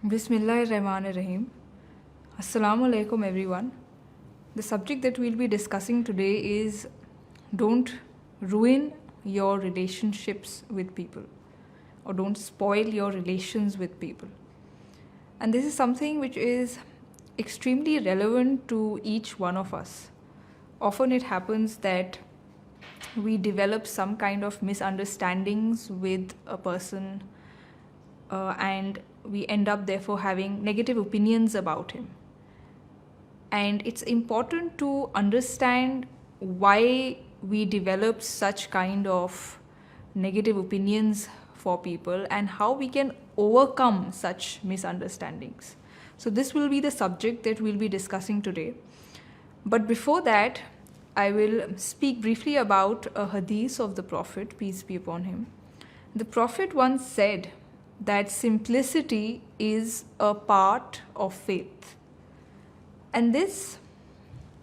Bismillahirrahmanirrahim. Assalamu alaikum, everyone. The subject that we'll be discussing today is don't ruin your relationships with people or don't spoil your relations with people. And this is something which is extremely relevant to each one of us. Often it happens that we develop some kind of misunderstandings with a person and we end up therefore having negative opinions about him. And it's important to understand why we develop such kind of negative opinions for people and how we can overcome such misunderstandings. So this will be the subject that we'll be discussing today. But before that, I will speak briefly about a hadith of the Prophet, peace be upon him. The Prophet once said that simplicity is a part of faith. And this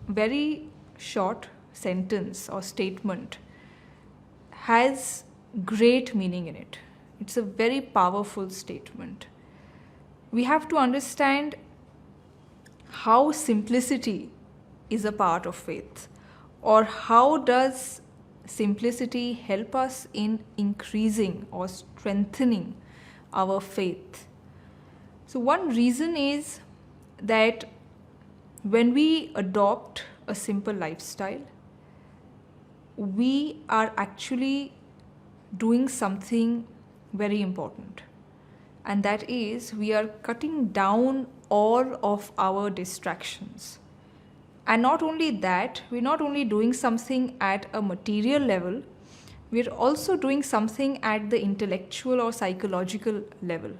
very short sentence or statement has great meaning in it. It's a very powerful statement. We have to understand how simplicity is a part of faith, or how does simplicity help us in increasing or strengthening our faith. So one reason is that when we adopt a simple lifestyle, we are actually doing something very important. And that is, we are cutting down all of our distractions. And not only that, we're not only doing something at a material level, we're also doing something at the intellectual or psychological level.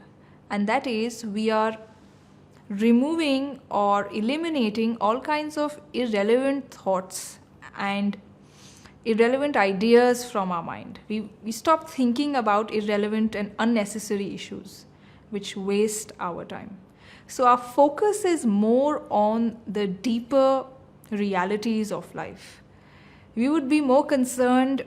And that is, we are removing or eliminating all kinds of irrelevant thoughts and irrelevant ideas from our mind. We stop thinking about irrelevant and unnecessary issues which waste our time. So our focus is more on the deeper realities of life. We would be more concerned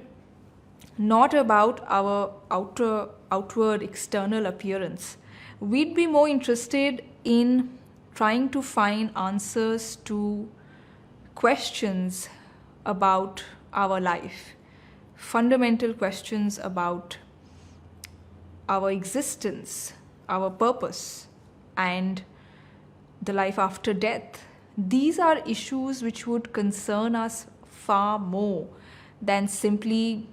not about our outward external appearance. We'd be more interested in trying to find answers to questions about our life, fundamental questions about our existence, our purpose, and the life after death. These are issues which would concern us far more than simply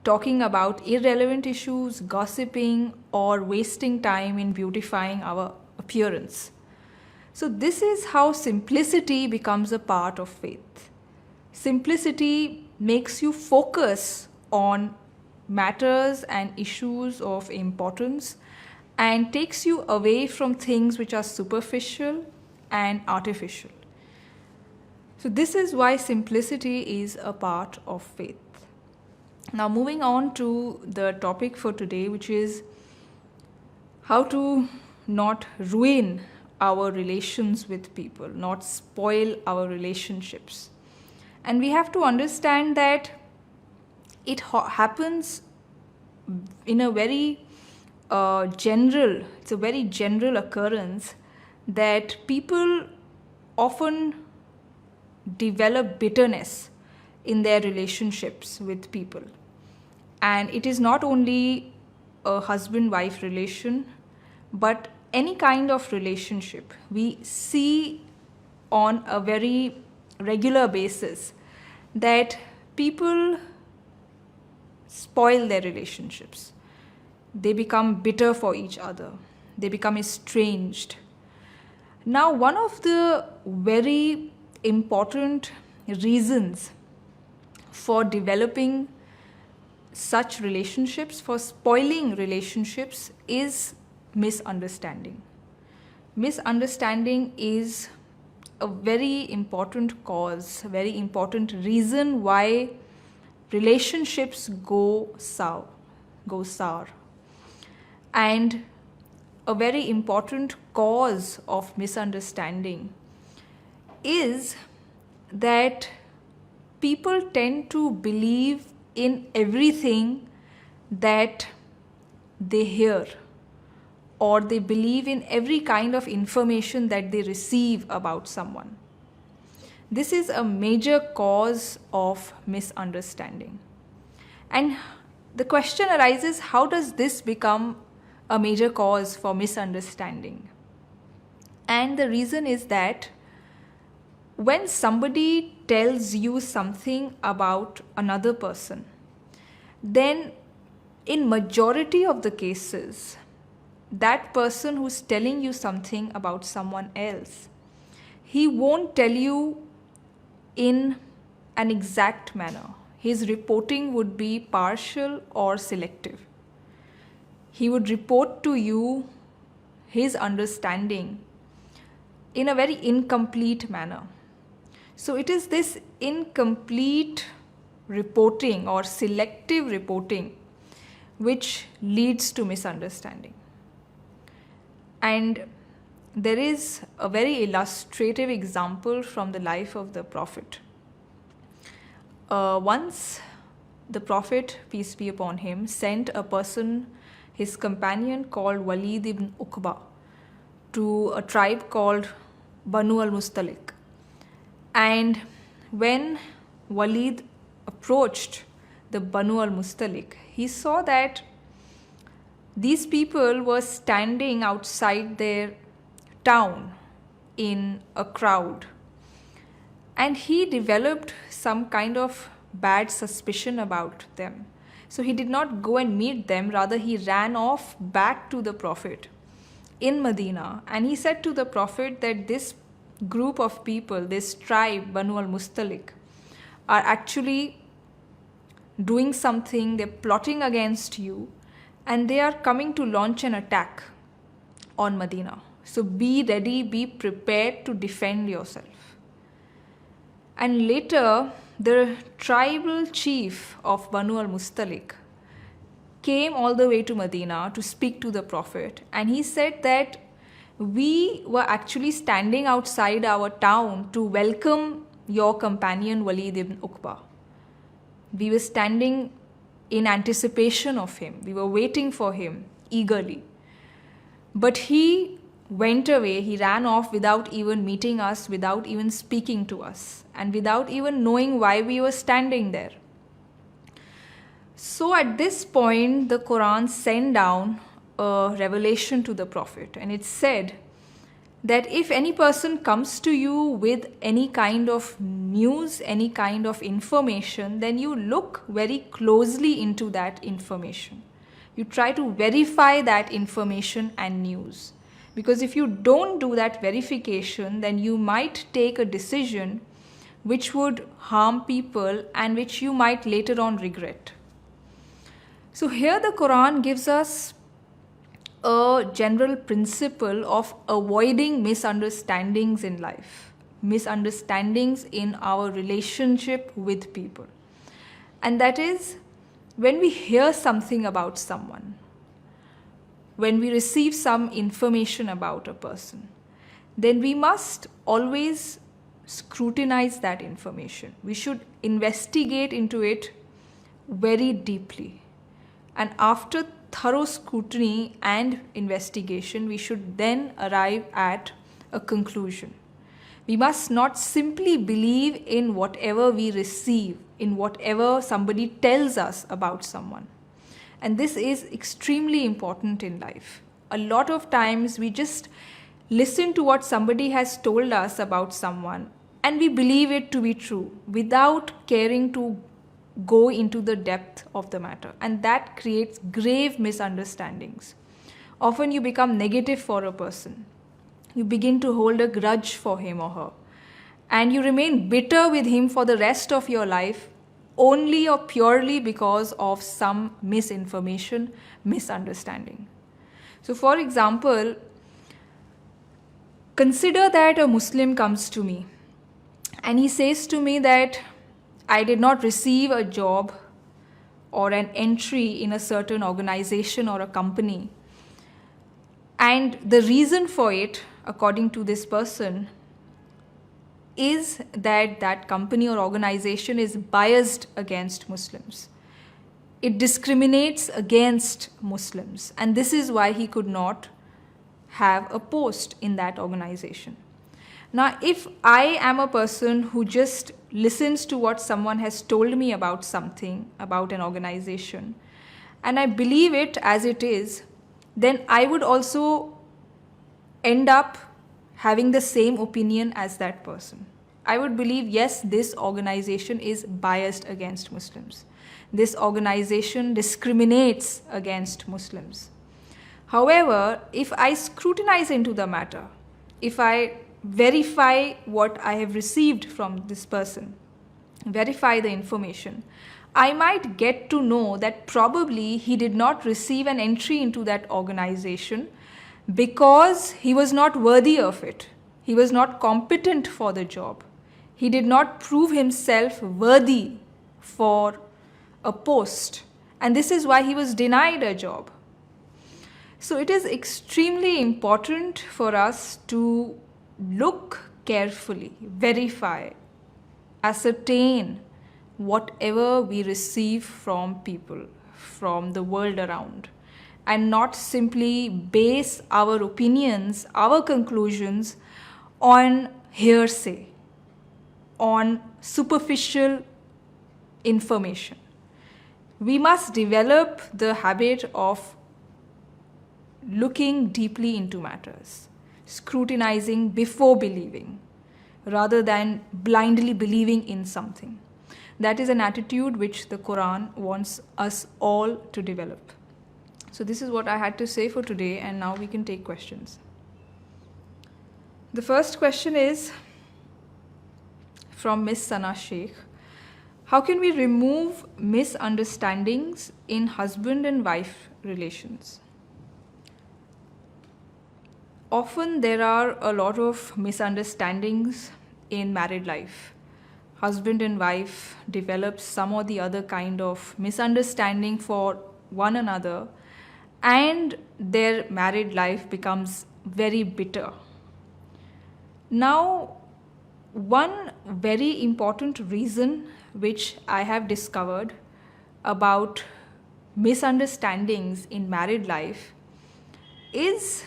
talking about irrelevant issues, gossiping, or wasting time in beautifying our appearance. So this is how simplicity becomes a part of faith. Simplicity makes you focus on matters and issues of importance and takes you away from things which are superficial and artificial. So this is why simplicity is a part of faith. Now moving on to the topic for today, which is how to not ruin our relations with people, not spoil our relationships. And we have to understand that it happens in a very it's a very general occurrence that people often develop bitterness in their relationships with people. And it is not only a husband-wife relation, but any kind of relationship we see on a very regular basis that people spoil their relationships. They become bitter for each other. They become estranged. Now, one of the very important reasons for developing such relationships, for spoiling relationships, is misunderstanding. Misunderstanding is a very important cause, a very important reason why relationships go sour. And a very important cause of misunderstanding is that people tend to believe in everything that they hear or they believe in every kind of information that they receive about someone. This is a major cause of misunderstanding. And the question arises, how does this become a major cause for misunderstanding? And the reason is that when somebody tells you something about another person, then in majority of the cases, that person who's telling you something about someone else, he won't tell you in an exact manner. His reporting would be partial or selective. He would report to you his understanding in a very incomplete manner. So it is this incomplete reporting or selective reporting which leads to misunderstanding. And there is a very illustrative example from the life of the Prophet. Once the Prophet, peace be upon him, sent a person, his companion called Walid ibn Uqba, to a tribe called Banu al-Mustalik. And when Walid approached the Banu al-Mustalik, he saw that these people were standing outside their town in a crowd. And he developed some kind of bad suspicion about them. So he did not go and meet them, rather he ran off back to the Prophet in Medina, and he said to the Prophet that this group of people, this tribe, Banu al-Mustalik, are actually doing something, they're plotting against you, and they are coming to launch an attack on Medina. So be ready, be prepared to defend yourself. And later, the tribal chief of Banu al-Mustalik came all the way to Medina to speak to the Prophet, and he said that we were actually standing outside our town to welcome your companion Walid ibn Uqba. We were standing in anticipation of him. We were waiting for him eagerly. But he went away, he ran off without even meeting us, without even speaking to us, and without even knowing why we were standing there. So at this point, the Quran sent down a revelation to the Prophet, and it said that if any person comes to you with any kind of news, any kind of information, then you look very closely into that information. You try to verify that information and news. Because if you don't do that verification, then you might take a decision which would harm people and which you might later on regret. So here the Quran gives us a general principle of avoiding misunderstandings in life, misunderstandings in our relationship with people. And that is, when we hear something about someone, when we receive some information about a person, then we must always scrutinize that information. We should investigate into it very deeply. And after thorough scrutiny and investigation, we should then arrive at a conclusion. We must not simply believe in whatever we receive, in whatever somebody tells us about someone. And this is extremely important in life. A lot of times we just listen to what somebody has told us about someone and we believe it to be true without caring to go into the depth of the matter. And that creates grave misunderstandings. Often you become negative for a person. You begin to hold a grudge for him or her. And you remain bitter with him for the rest of your life, only or purely because of some misinformation, misunderstanding. So for example, consider that a Muslim comes to me and he says to me that I did not receive a job or an entry in a certain organization or a company. And the reason for it, according to this person, is that that company or organization is biased against Muslims. It discriminates against Muslims, and this is why he could not have a post in that organization. Now, if I am a person who just listens to what someone has told me about something, about an organization, and I believe it as it is, then I would also end up having the same opinion as that person. I would believe, yes, this organization is biased against Muslims. This organization discriminates against Muslims. However, if I scrutinize into the matter, if I verify what I have received from this person, verify the information, I might get to know that probably he did not receive an entry into that organization because he was not worthy of it. He was not competent for the job. He did not prove himself worthy for a post, and this is why he was denied a job. So it is extremely important for us to look carefully, verify, ascertain whatever we receive from people, from the world around, and not simply base our opinions, our conclusions on hearsay, on superficial information. We must develop the habit of looking deeply into matters, scrutinizing before believing, rather than blindly believing in something. That is an attitude which the Quran wants us all to develop. So this is what I had to say for today, and now we can take questions. The first question is from Miss Sana Sheikh. How can we remove misunderstandings in husband and wife relations? Often there are a lot of misunderstandings in married life. Husband and wife develop some or the other kind of misunderstanding for one another, and their married life becomes very bitter. Now, one very important reason which I have discovered about misunderstandings in married life is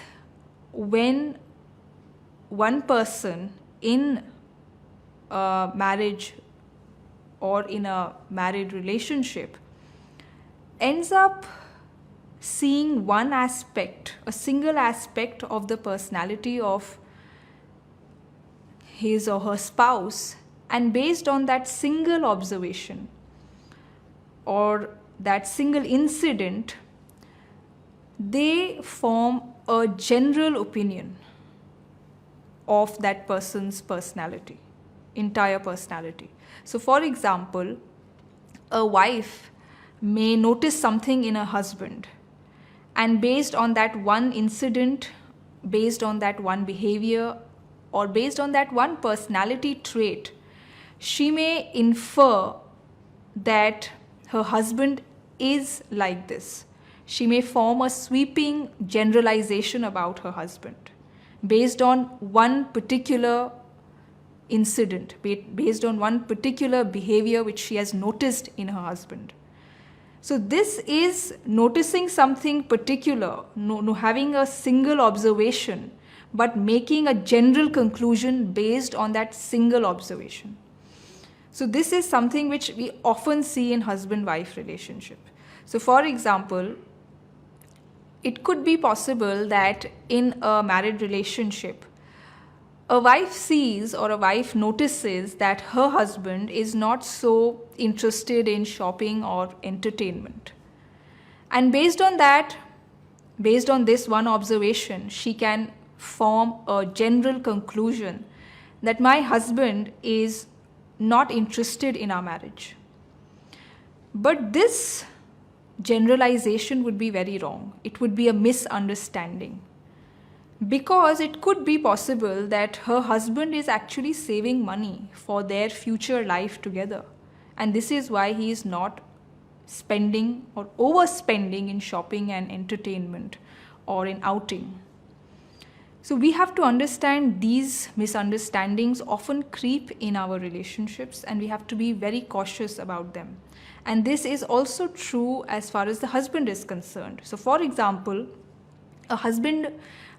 when one person in a marriage or in a married relationship ends up seeing one aspect, a single aspect of the personality of his or her spouse, and based on that single observation or that single incident, they form a general opinion of that person's personality, entire personality. So, for example, a wife may notice something in a husband, and based on that one incident, based on that one behavior, or based on that one personality trait, she may infer that her husband is like this. She may form a sweeping generalization about her husband based on one particular incident, based on one particular behavior which she has noticed in her husband. So this is noticing something particular, having a single observation, but making a general conclusion based on that single observation. So this is something which we often see in husband-wife relationship. So for example, it could be possible that in a married relationship, a wife sees or a wife notices that her husband is not so interested in shopping or entertainment. And based on that, based on this one observation, she can form a general conclusion that my husband is not interested in our marriage. But this generalization would be very wrong. It would be a misunderstanding, because it could be possible that her husband is actually saving money for their future life together, and this is why he is not spending or overspending in shopping and entertainment or in outing. So we have to understand these misunderstandings often creep in our relationships, and we have to be very cautious about them. And this is also true as far as the husband is concerned. So for example, A husband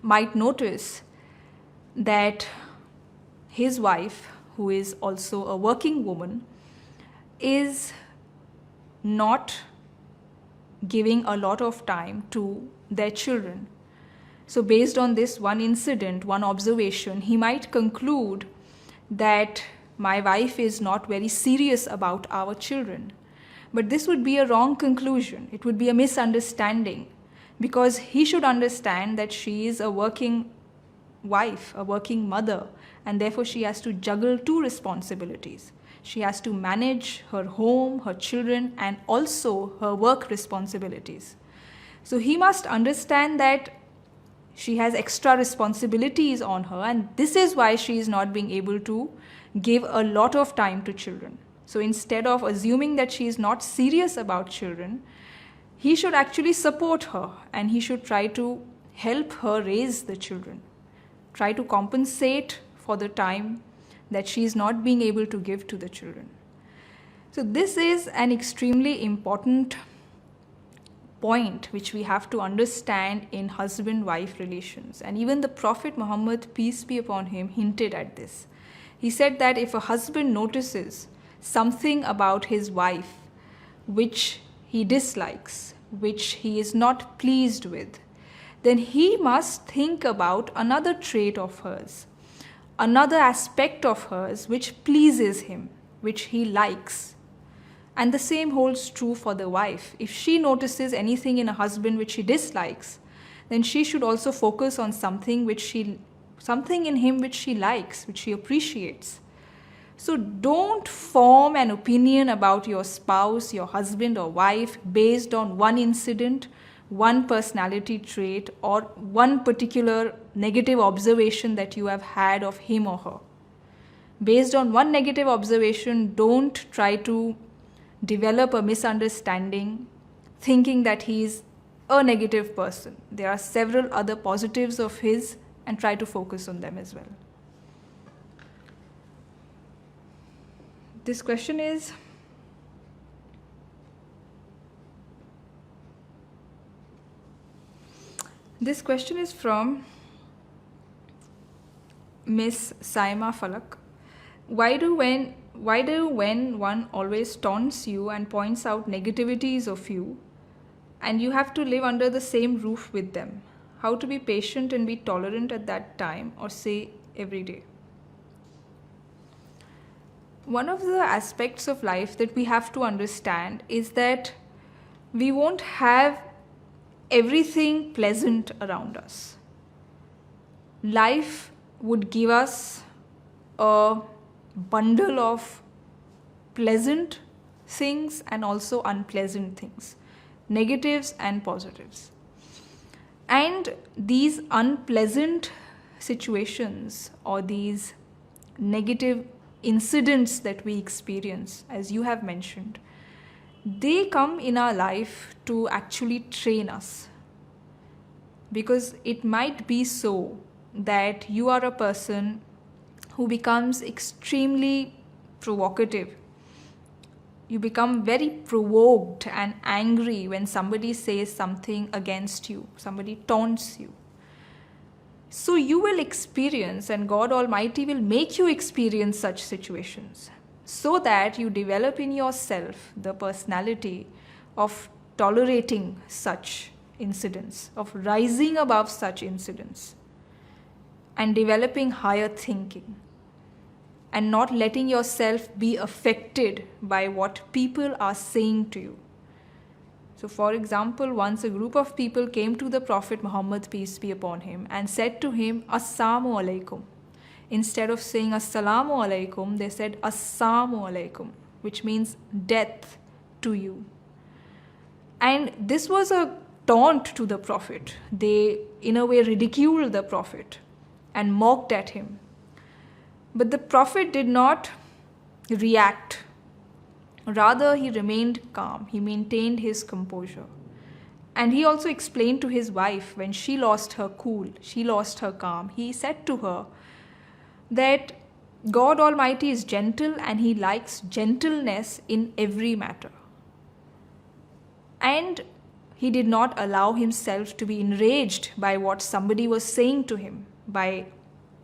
might notice that his wife, who is also a working woman, is not giving a lot of time to their children. So based on this one incident, one observation, he might conclude that my wife is not very serious about our children. But this would be a wrong conclusion. It would be a misunderstanding, because he should understand that she is a working wife, a working mother, and therefore she has to juggle two responsibilities. She has to manage her home, her children, and also her work responsibilities. So he must understand that she has extra responsibilities on her, and this is why she is not being able to give a lot of time to children. So instead of assuming that she is not serious about children, he should actually support her, and he should try to help her raise the children. Try to compensate for the time that she is not being able to give to the children. So this is an extremely important point which we have to understand in husband-wife relations. And even the Prophet Muhammad, peace be upon him, hinted at this. He said that if a husband notices something about his wife which he dislikes, which he is not pleased with, then he must think about another trait of hers, another aspect of hers which pleases him, which he likes. And the same holds true for the wife. If she notices anything in a husband which she dislikes, then she should also focus on something in him which she likes, which she appreciates. So don't form an opinion about your spouse, your husband or wife based on one incident, one personality trait, or one particular negative observation that you have had of him or her. Based on one negative observation, don't try to develop a misunderstanding thinking that he is a negative person. There are several other positives of his, and try to focus on them as well. This question is from Miss Saima Falak. Why do when one always taunts you and points out negativities of you, and you have to live under the same roof with them? How to be patient and be tolerant at that time, or say every day? One of the aspects of life that we have to understand is that we won't have everything pleasant around us. Life would give us a bundle of pleasant things and also unpleasant things, negatives and positives. And these unpleasant situations or these negative incidents that we experience, as you have mentioned, they come in our life to actually train us. Because it might be so that you are a person who becomes extremely provocative. You become very provoked and angry when somebody says something against you, somebody taunts you. So you will experience, and God Almighty will make you experience such situations, so that you develop in yourself the personality of tolerating such incidents, of rising above such incidents, and developing higher thinking, and not letting yourself be affected by what people are saying to you. So for example, once a group of people came to the Prophet Muhammad, peace be upon him, and said to him, Assalamu alaikum. Instead of saying Assalamu alaikum, they said Assalamu alaikum, which means death to you. And this was a taunt to the Prophet. They, in a way, ridiculed the Prophet and mocked at him. But the Prophet did not react. Rather, he remained calm. He maintained his composure. And he also explained to his wife, when she lost her cool, she lost her calm, he said to her that God Almighty is gentle and he likes gentleness in every matter. And He did not allow himself to be enraged by what somebody was saying to him, by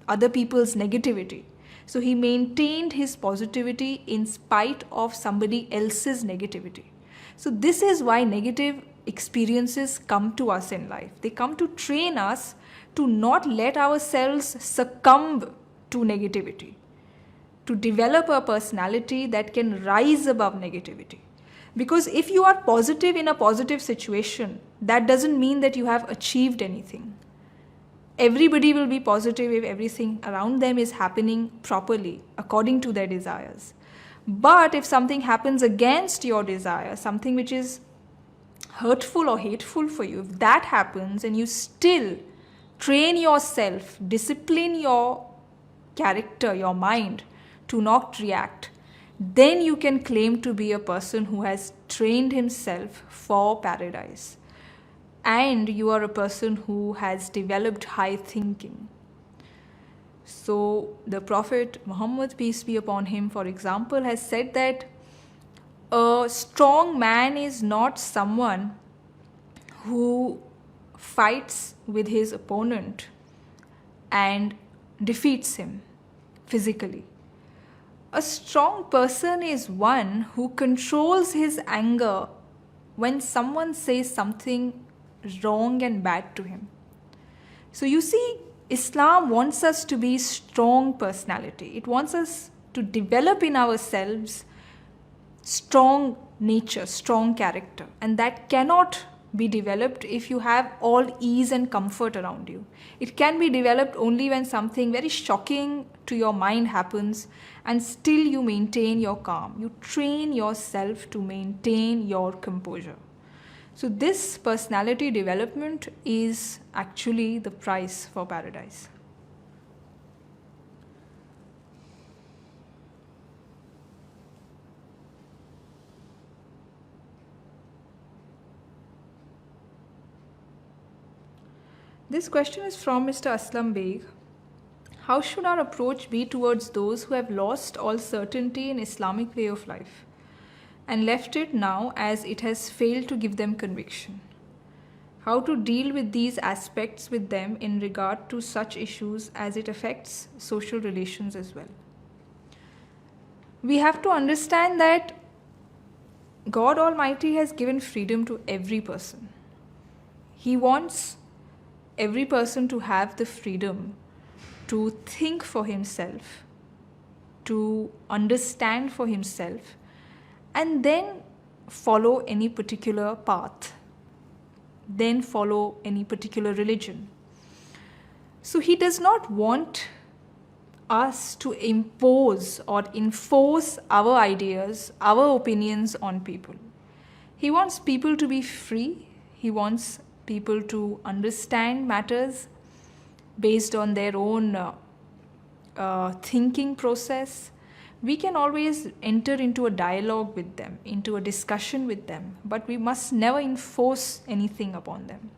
other people's negativity. So he maintained his positivity in spite of somebody else's negativity. So this is why negative experiences come to us in life. They come to train us to not let ourselves succumb to negativity, to develop a personality that can rise above negativity. Because if you are positive in a positive situation, that doesn't mean that you have achieved anything. Everybody will be positive if everything around them is happening properly, according to their desires. But if something happens against your desire, something which is hurtful or hateful for you, if that happens and you still train yourself, discipline your character, your mind to not react, then you can claim to be a person who has trained himself for paradise. And you are a person who has developed high thinking. So the Prophet Muhammad, peace be upon him, for example, has said that a strong man is not someone who fights with his opponent and defeats him physically. A strong person is one who controls his anger when someone says something wrong and bad to him. So you see, Islam wants us to be strong personality. It wants us to develop in ourselves strong nature, strong character. And that cannot be developed if you have all ease and comfort around you. It can be developed only when something very shocking to your mind happens and still you maintain your calm. You train yourself to maintain your composure. So this personality development is actually the price for paradise. This question is from Mr. Aslam Beg. How should our approach be towards those who have lost all certainty in Islamic way of life and left it now as it has failed to give them conviction? How to deal with these aspects with them in regard to such issues as it affects social relations as well? We have to understand that God Almighty has given freedom to every person. He wants every person to have the freedom to think for himself, to understand for himself, and then follow any particular path, then follow any particular religion. So he does not want us to impose or enforce our ideas, our opinions on people. He wants people to be free. He wants people to understand matters based on their own thinking process. We can always enter into a dialogue with them, into a discussion with them, but we must never enforce anything upon them.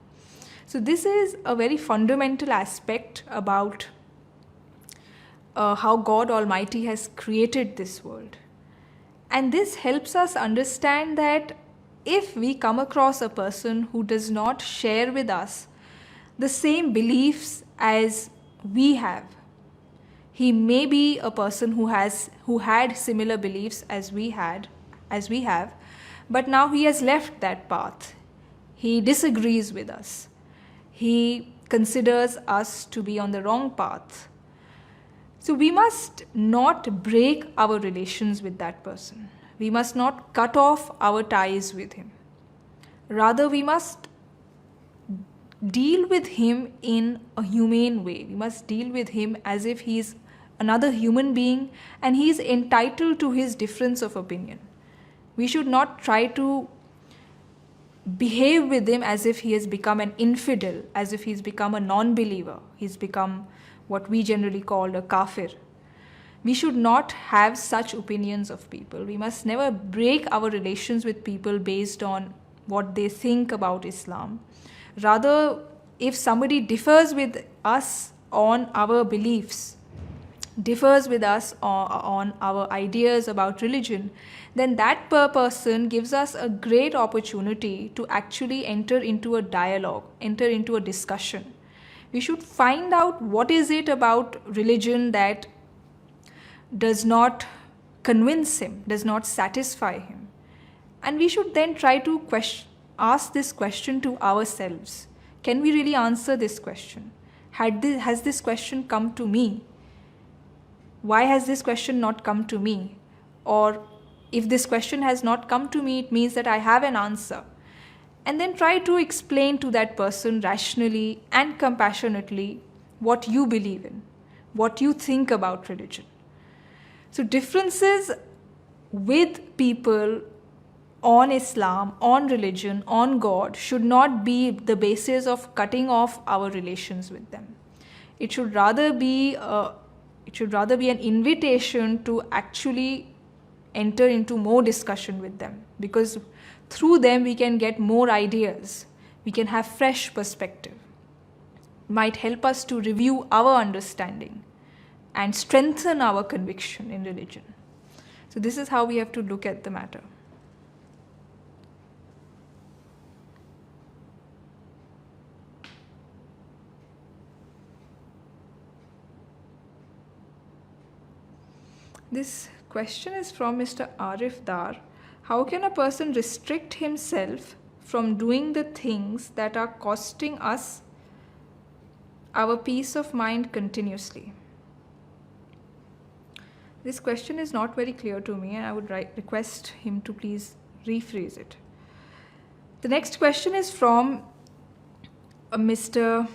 So this is a very fundamental aspect about how God Almighty has created this world. And this helps us understand that if we come across a person who does not share with us the same beliefs as we have, he may be a person who had similar beliefs as we have, but now he has left that path. He disagrees with us. He considers us to be on the wrong path. So we must not break our relations with that person. We must not cut off our ties with him. Rather, we must deal with him in a humane way. We must deal with him as if he is another human being and he is entitled to his difference of opinion. We should not try to behave with him as if he has become an infidel, as if he's become a non-believer. He's become what we generally call a kafir. We should not have such opinions of people. We must never break our relations with people based on what they think about Islam. Rather, if somebody differs with us on our beliefs, differs with us on our ideas about religion, then that person gives us a great opportunity to actually enter into a dialogue, enter into a discussion. We should find out what is it about religion that does not convince him, does not satisfy him. And we should then try to ask this question to ourselves. Can we really answer this question? Has this question come to me? Why has this question not come to me? Or if this question has not come to me, it means that I have an answer. And then try to explain to that person rationally and compassionately what you believe in, what you think about religion. So differences with people on Islam, on religion, on God should not be the basis of cutting off our relations with them. It should rather be an invitation to actually enter into more discussion with them, because through them we can get more ideas, we can have fresh perspective. It might help us to review our understanding and strengthen our conviction in religion. So this is how we have to look at the matter. This question is from Mr. Arif Dar. How can a person restrict himself from doing the things that are costing us our peace of mind continuously? This question is not very clear to me, and I would request him to please rephrase it. The next question is from Mr.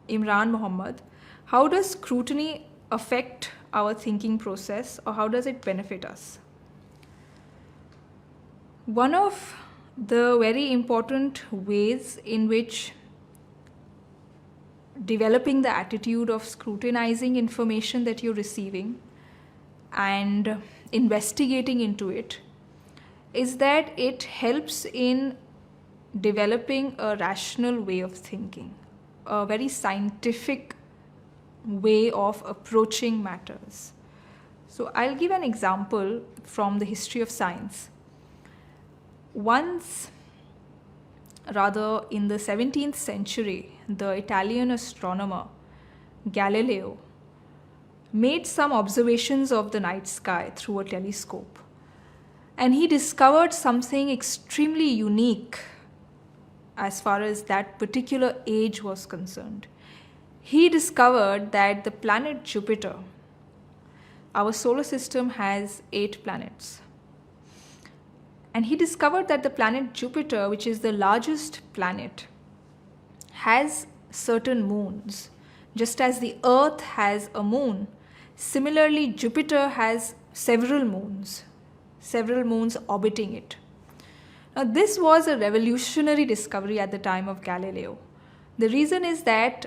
Imran Muhammad. How does scrutiny affect our thinking process, or how does it benefit us? One of the very important ways in which developing the attitude of scrutinizing information that you're receiving and investigating into it is that it helps in developing a rational way of thinking, a very scientific way of approaching matters. So I'll give an example from the history of science. Once, rather in the 17th century, the Italian astronomer Galileo made some observations of the night sky through a telescope, and he discovered something extremely unique as far as that particular age was concerned. He discovered that the planet Jupiter, our solar system has 8 planets. And he discovered that the planet Jupiter, which is the largest planet, has certain moons. Just as the Earth has a moon, similarly Jupiter has several moons orbiting it. Now this was a revolutionary discovery at the time of Galileo. The reason is that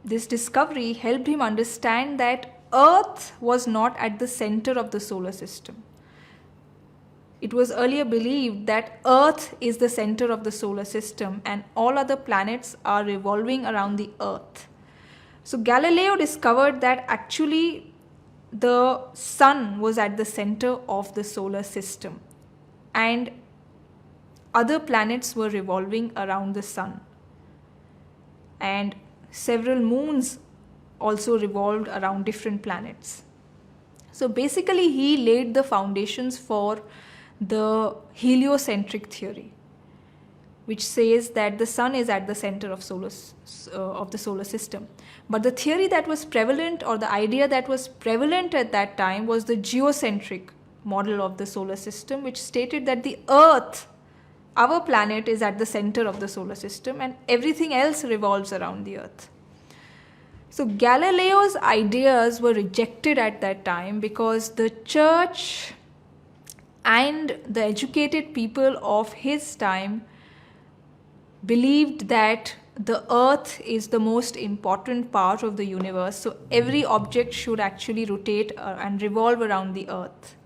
this discovery helped him understand that Earth was not at the center of the solar system. It was earlier believed that Earth is the center of the solar system and all other planets are revolving around the Earth. So Galileo discovered that actually the sun was at the center of the solar system and other planets were revolving around the sun. And several moons also revolved around different planets. So basically he laid the foundations for the heliocentric theory, which says that the sun is at the center of the solar system. But the theory that was prevalent, or the idea that was prevalent at that time, was the geocentric model of the solar system, which stated that the Earth, our planet, is at the center of the solar system and everything else revolves around the Earth. So Galileo's ideas were rejected at that time because the church and the educated people of his time believed that the Earth is the most important part of the universe, so every object should actually rotate and revolve around the Earth.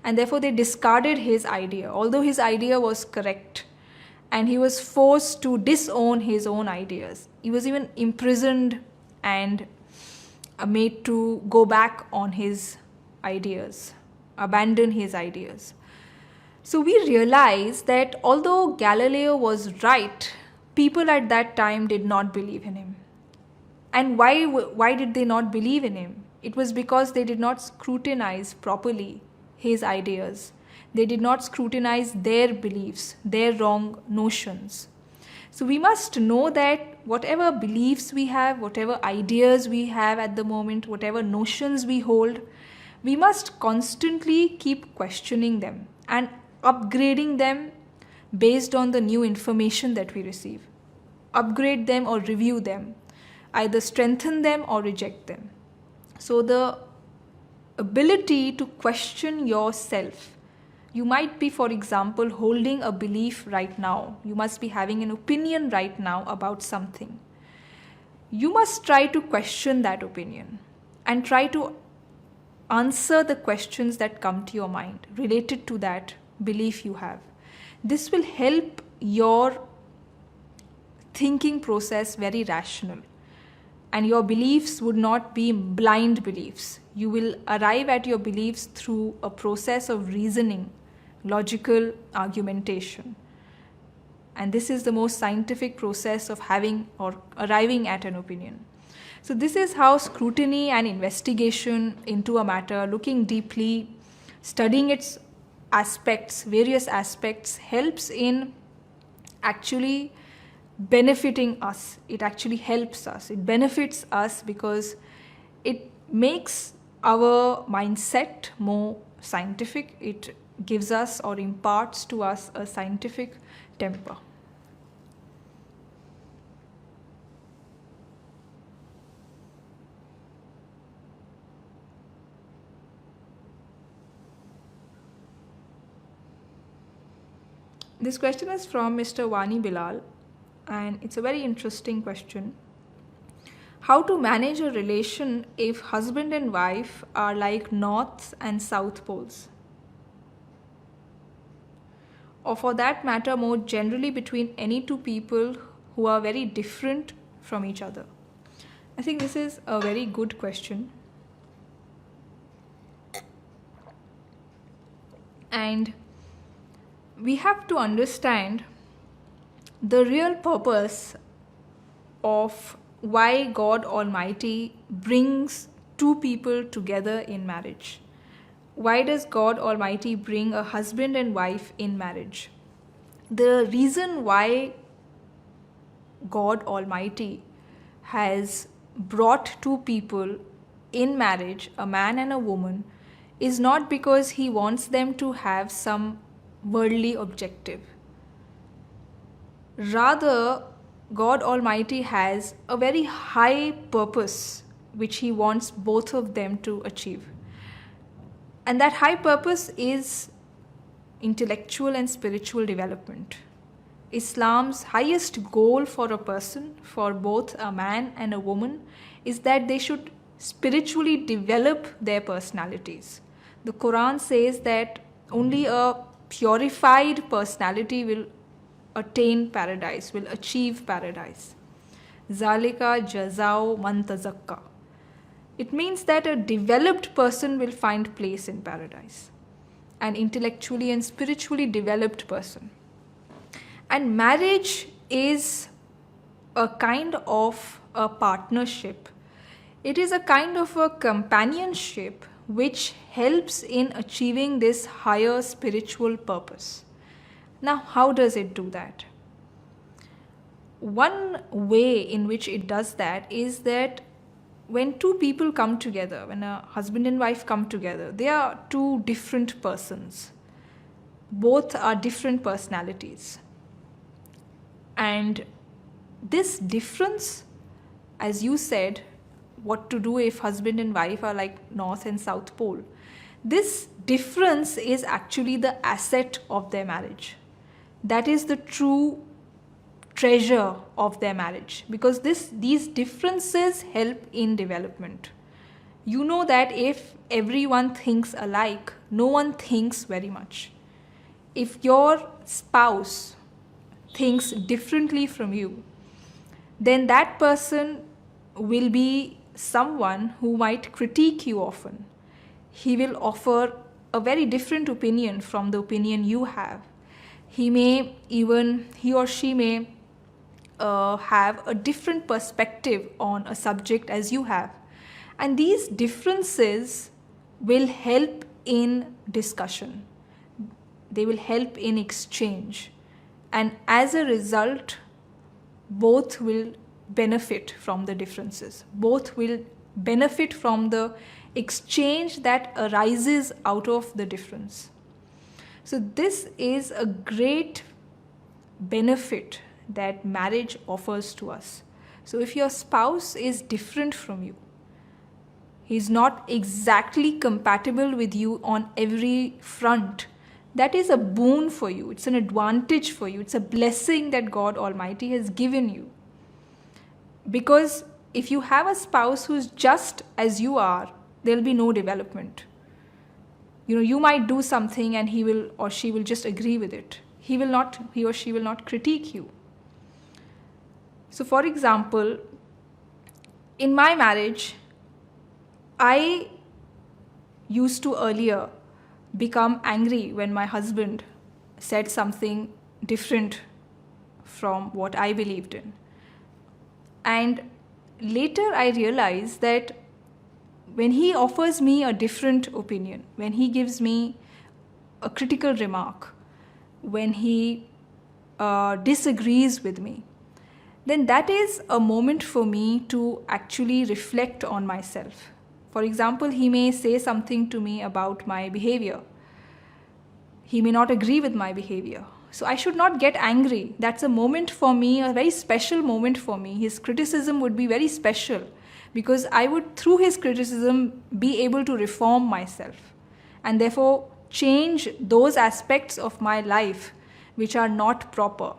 And therefore they discarded his idea, although his idea was correct, and he was forced to disown his own ideas. He was even imprisoned and made to go back on his ideas, abandon his ideas. So we realize that although Galileo was right, people at that time did not believe in him. And why did they not believe in him? It was because they did not scrutinize properly his ideas. They did not scrutinize their beliefs, their wrong notions. So we must know that whatever beliefs we have, whatever ideas we have at the moment, whatever notions we hold, we must constantly keep questioning them and upgrading them based on the new information that we receive. Upgrade them or review them, either strengthen them or reject them. So the ability to question yourself. You might be, for example, holding a belief right now. You must be having an opinion right now about something. You must try to question that opinion and try to answer the questions that come to your mind related to that belief you have. This will help your thinking process very rational. And your beliefs would not be blind beliefs. You will arrive at your beliefs through a process of reasoning, logical argumentation. And this is the most scientific process of having or arriving at an opinion. So this is how scrutiny and investigation into a matter, looking deeply, studying its aspects, various aspects, helps in actually benefiting us. It actually helps us. It benefits us because it makes our mindset more scientific. It gives us or imparts to us a scientific temper. This question is from Mr. Wani Bilal, and it's a very interesting question. How to manage a relation if husband and wife are like north and south poles? Or for that matter, more generally between any two people who are very different from each other? I think this is a very good question. And we have to understand the real purpose of why God Almighty brings two people together in marriage. Why does God Almighty bring a husband and wife in marriage? The reason why God Almighty has brought two people in marriage, a man and a woman, is not because He wants them to have some worldly objective. Rather, God Almighty has a very high purpose which He wants both of them to achieve. And that high purpose is intellectual and spiritual development. Islam's highest goal for a person, for both a man and a woman, is that they should spiritually develop their personalities. The Quran says that only a purified personality will attain paradise, will achieve paradise. Zalika jazao man tazakka. It means that a developed person will find place in paradise. An intellectually and spiritually developed person. And marriage is a kind of a partnership. It is a kind of a companionship which helps in achieving this higher spiritual purpose. Now, how does it do that? One way in which it does that is that when two people come together, when a husband and wife come together, they are two different persons. Both are different personalities. And this difference, as you said, what to do if husband and wife are like north and south pole, this difference is actually the asset of their marriage. That is the true treasure of their marriage, because these differences help in development. You know that if everyone thinks alike, no one thinks very much. If your spouse thinks differently from you, then that person will be someone who might critique you often. He will offer a very different opinion from the opinion you have. He or she may have a different perspective on a subject as you have. And these differences will help in discussion. They will help in exchange. And as a result, both will benefit from the differences. Both will benefit from the exchange that arises out of the difference. So this is a great benefit that marriage offers to us. So if your spouse is different from you, he's not exactly compatible with you on every front, that is a boon for you. It's an advantage for you. It's a blessing that God Almighty has given you. Because if you have a spouse who's just as you are, there'll be no development. You might do something and he will or she will just agree with it. He or she will not critique you. So for example, in my marriage, I used to earlier become angry when my husband said something different from what I believed in. And later I realized that when he offers me a different opinion, when he gives me a critical remark, when he disagrees with me, then that is a moment for me to actually reflect on myself. For example, he may say something to me about my behavior. He may not agree with my behavior. So I should not get angry. That's a moment for me, a very special moment for me. His criticism would be very special because I would, through his criticism, be able to reform myself and therefore change those aspects of my life which are not proper.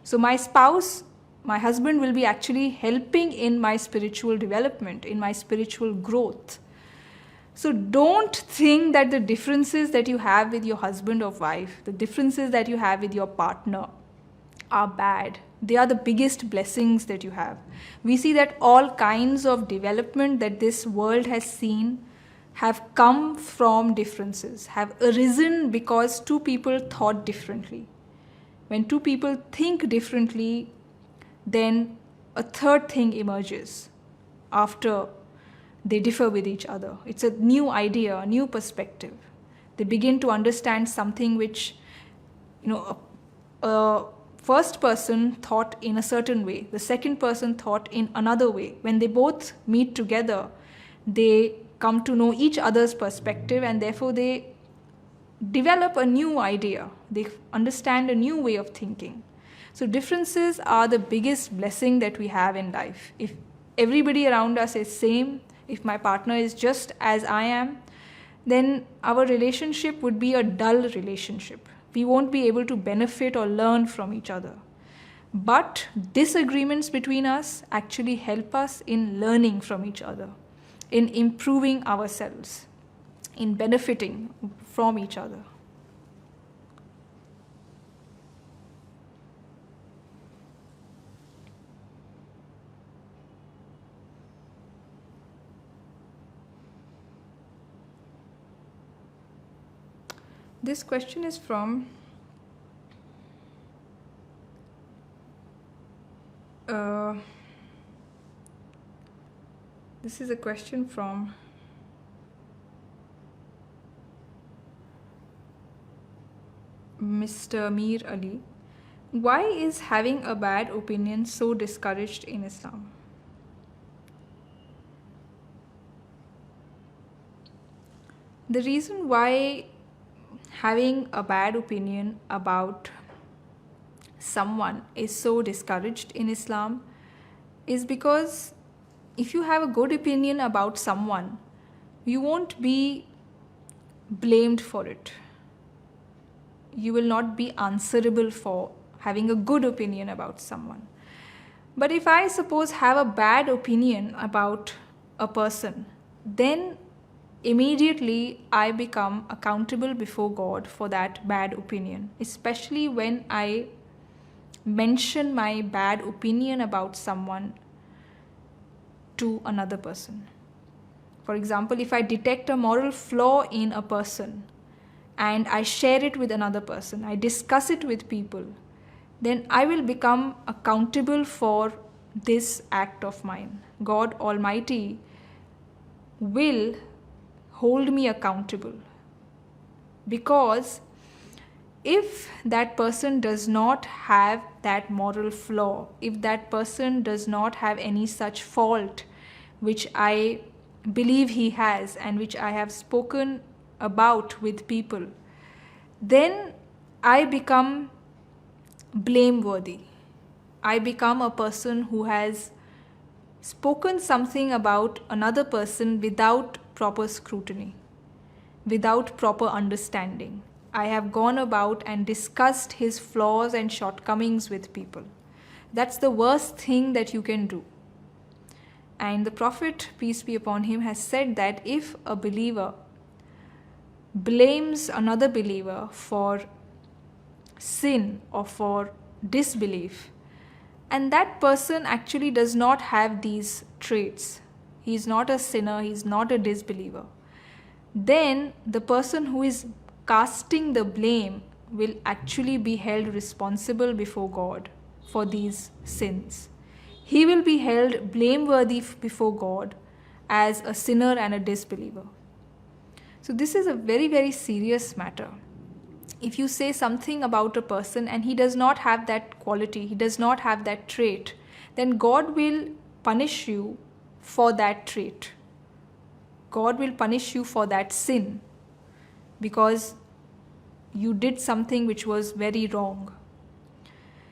So my spouse, my husband, will be actually helping in my spiritual development, in my spiritual growth. So don't think that the differences that you have with your husband or wife, the differences that you have with your partner are bad. They are the biggest blessings that you have. We see that all kinds of development that this world has seen have come from differences, have arisen because two people thought differently. When two people think differently, then a third thing emerges after they differ with each other. It's a new idea, a new perspective. They begin to understand something which, a first person thought in a certain way, the second person thought in another way. When they both meet together, they come to know each other's perspective and therefore they develop a new idea. They understand a new way of thinking. So differences are the biggest blessing that we have in life. If everybody around us is same, if my partner is just as I am, then our relationship would be a dull relationship. We won't be able to benefit or learn from each other. But disagreements between us actually help us in learning from each other, in improving ourselves, in benefiting from each other. This question is from this is a question from Mr. Mir Ali. Why is having a bad opinion so discouraged in Islam? The reason why having a bad opinion about someone is so discouraged in Islam is because if you have a good opinion about someone, you won't be blamed for it. You will not be answerable for having a good opinion about someone. But if I suppose have a bad opinion about a person, then immediately I become accountable before God for that bad opinion, especially when I mention my bad opinion about someone to another person. For example, if I detect a moral flaw in a person and I share it with another person, I discuss it with people, then I will become accountable for this act of mine. God Almighty will hold me accountable, because if that person does not have that moral flaw, if that person does not have any such fault which I believe he has and which I have spoken about with people, then I become blameworthy. I become a person who has spoken something about another person without proper scrutiny, without proper understanding. I have gone about and discussed his flaws and shortcomings with people. That's the worst thing that you can do. And the Prophet, peace be upon him, has said that if a believer blames another believer for sin or for disbelief, and that person actually does not have these traits, he is not a sinner, he is not a disbeliever, then the person who is casting the blame will actually be held responsible before God for these sins. He will be held blameworthy before God as a sinner and a disbeliever. So this is a very, very serious matter. If you say something about a person and he does not have that quality, he does not have that trait, then God will punish you for that trait. God will punish you for that sin, because you did something which was very wrong.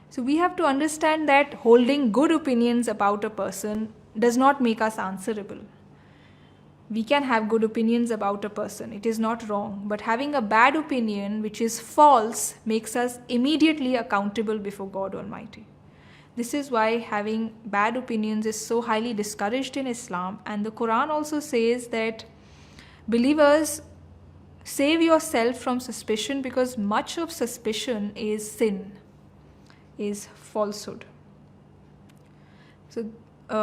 So we have to understand that holding good opinions about a person does not make us answerable. We can have good opinions about a person, it is not wrong, but having a bad opinion which is false makes us immediately accountable before God Almighty. This is why having bad opinions is so highly discouraged in Islam, and the Quran also says that believers, save yourself from suspicion, because much of suspicion is sin, is falsehood. So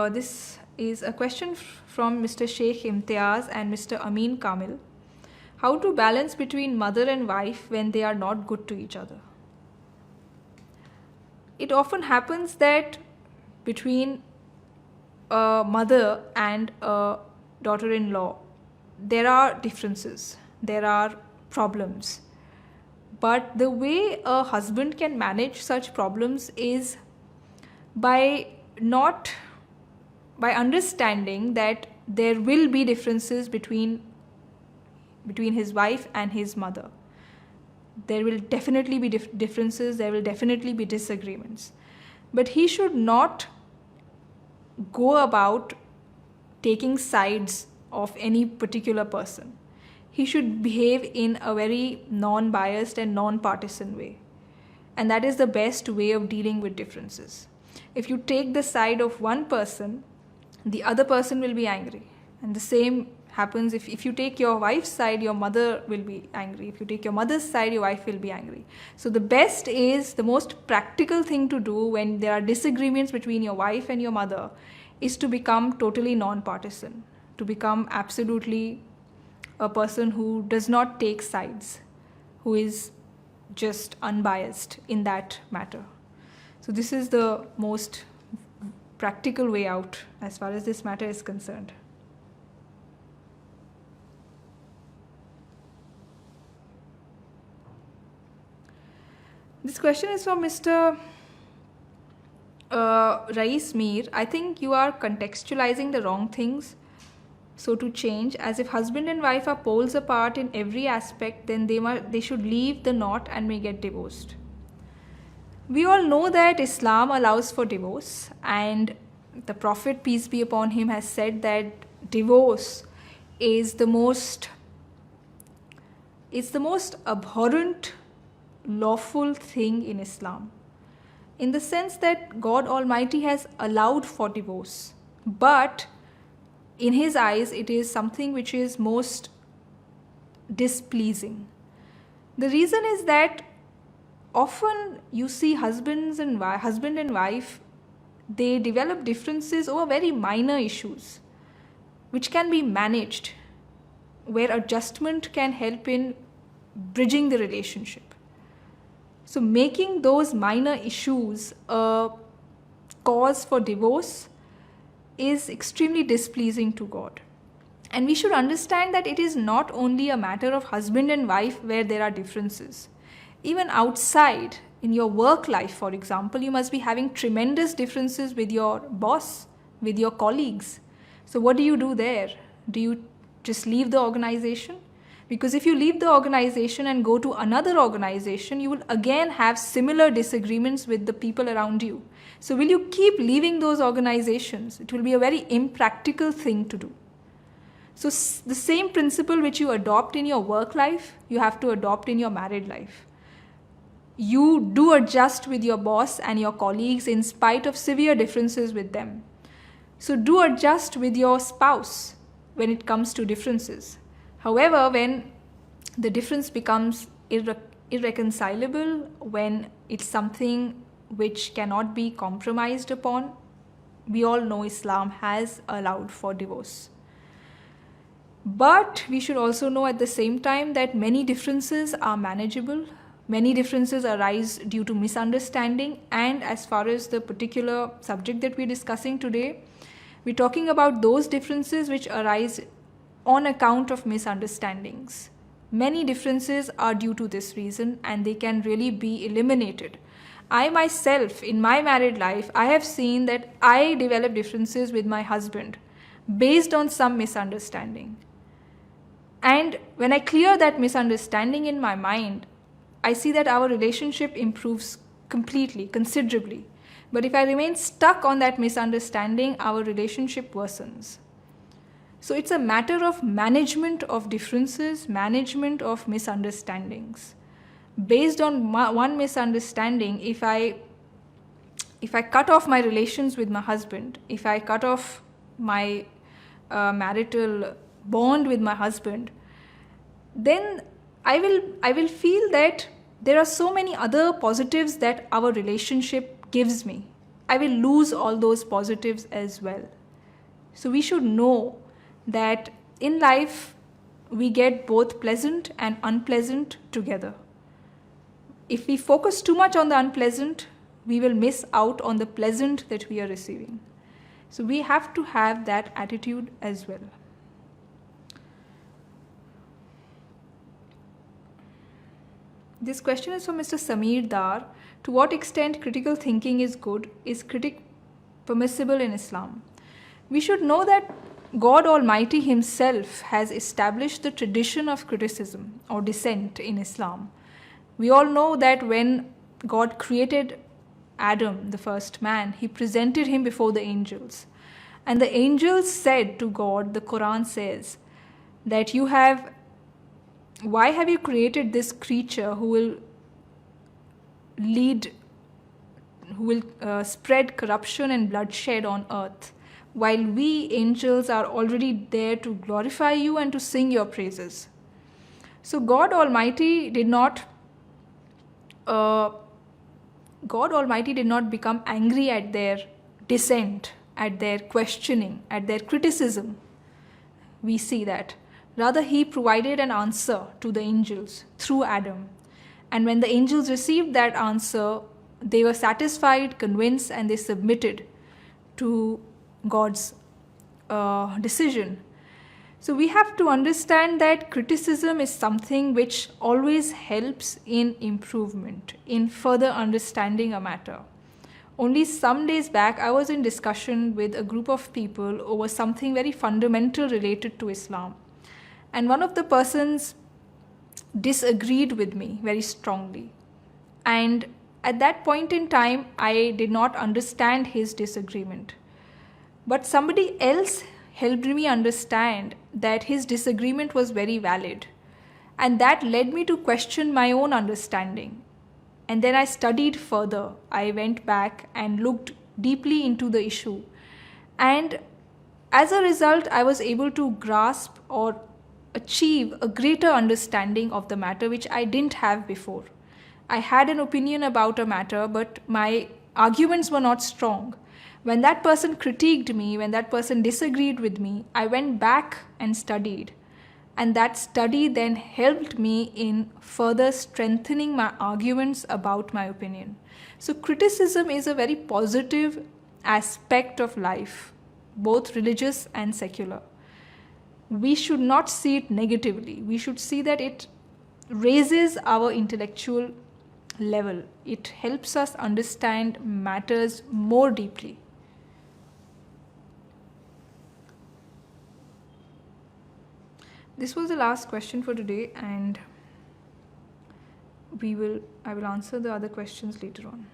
this is a question from Mr. Sheikh Imtiaz and Mr. Amin Kamil. How to balance between mother and wife when they are not good to each other? It often happens that between a mother and a daughter-in-law, there are differences, there are problems. But the way a husband can manage such problems is by understanding that there will be differences between his wife and his mother. There will definitely be differences, there will definitely be disagreements. But he should not go about taking sides of any particular person. He should behave in a very non-biased and non-partisan way. And that is the best way of dealing with differences. If you take the side of one person, the other person will be angry. And the same happens if you take your wife's side, your mother will be angry. If you take your mother's side, your wife will be angry. So the best is, the most practical thing to do when there are disagreements between your wife and your mother is to become totally non-partisan, to become absolutely a person who does not take sides, who is just unbiased in that matter. So this is the most practical way out as far as this matter is concerned. This question is from Mr. Rais Mir. I think you are contextualizing the wrong things. So to change, as if husband and wife are poles apart in every aspect, then they should leave the knot and may get divorced. We all know that Islam allows for divorce, and the Prophet, peace be upon him, has said that divorce is the most abhorrent lawful thing in Islam, in the sense that God Almighty has allowed for divorce, but in his eyes it is something which is most displeasing. The reason is that often you see husband and wife, they develop differences over very minor issues, which can be managed, where adjustment can help in bridging the relationship. So making those minor issues a cause for divorce is extremely displeasing to God. And we should understand that it is not only a matter of husband and wife where there are differences. Even outside, in your work life, for example, you must be having tremendous differences with your boss, with your colleagues. So what do you do there? Do you just leave the organization? Because if you leave the organization and go to another organization, you will again have similar disagreements with the people around you. So will you keep leaving those organizations? It will be a very impractical thing to do. So the same principle which you adopt in your work life, you have to adopt in your married life. You do adjust with your boss and your colleagues in spite of severe differences with them. So do adjust with your spouse when it comes to differences. However, when the difference becomes irreconcilable, when it's something which cannot be compromised upon, we all know Islam has allowed for divorce. But we should also know at the same time that many differences are manageable. Many differences arise due to misunderstanding, and as far as the particular subject that we're discussing today, we're talking about those differences which arise on account of misunderstandings. Many differences are due to this reason, and they can really be eliminated. I myself, in my married life, I have seen that I develop differences with my husband based on some misunderstanding. And when I clear that misunderstanding in my mind, I see that our relationship improves completely, considerably. But if I remain stuck on that misunderstanding, our relationship worsens. So it's a matter of management of differences, management of misunderstandings. Based on one misunderstanding, if I cut off my relations with my husband, if I cut off my marital bond with my husband, then I will feel that there are so many other positives that our relationship gives me. I will lose all those positives as well. So we should know that in life we get both pleasant and unpleasant together. If we focus too much on the unpleasant, we will miss out on the pleasant that we are receiving. So we have to have that attitude as well. This question is from Mr. Samir Dar. To what extent critical thinking is good? Is critique permissible in Islam? We should know that God Almighty Himself has established the tradition of criticism or dissent in Islam. We all know that when God created Adam, the first man, He presented him before the angels. And the angels said to God, the Quran says, that why have you created this creature who will spread corruption and bloodshed on earth, while we angels are already there to glorify you and to sing your praises? So God Almighty did not become angry at their dissent, at their questioning, at their criticism. We see that. Rather, He provided an answer to the angels through Adam. And when the angels received that answer, they were satisfied, convinced, and they submitted to God's decision. So we have to understand that criticism is something which always helps in improvement, in further understanding a matter. Only some days back, I was in discussion with a group of people over something very fundamental related to Islam. And one of the persons disagreed with me very strongly. And at that point in time, I did not understand his disagreement. But somebody else helped me understand that his disagreement was very valid. And that led me to question my own understanding. And then I studied further. I went back and looked deeply into the issue. And as a result, I was able to grasp or achieve a greater understanding of the matter which I didn't have before. I had an opinion about a matter, but my arguments were not strong. When that person critiqued me, when that person disagreed with me, I went back and studied. And that study then helped me in further strengthening my arguments about my opinion. So, criticism is a very positive aspect of life, both religious and secular. We should not see it negatively. We should see that it raises our intellectual level, it helps us understand matters more deeply. This was the last question for today, and I will answer the other questions later on.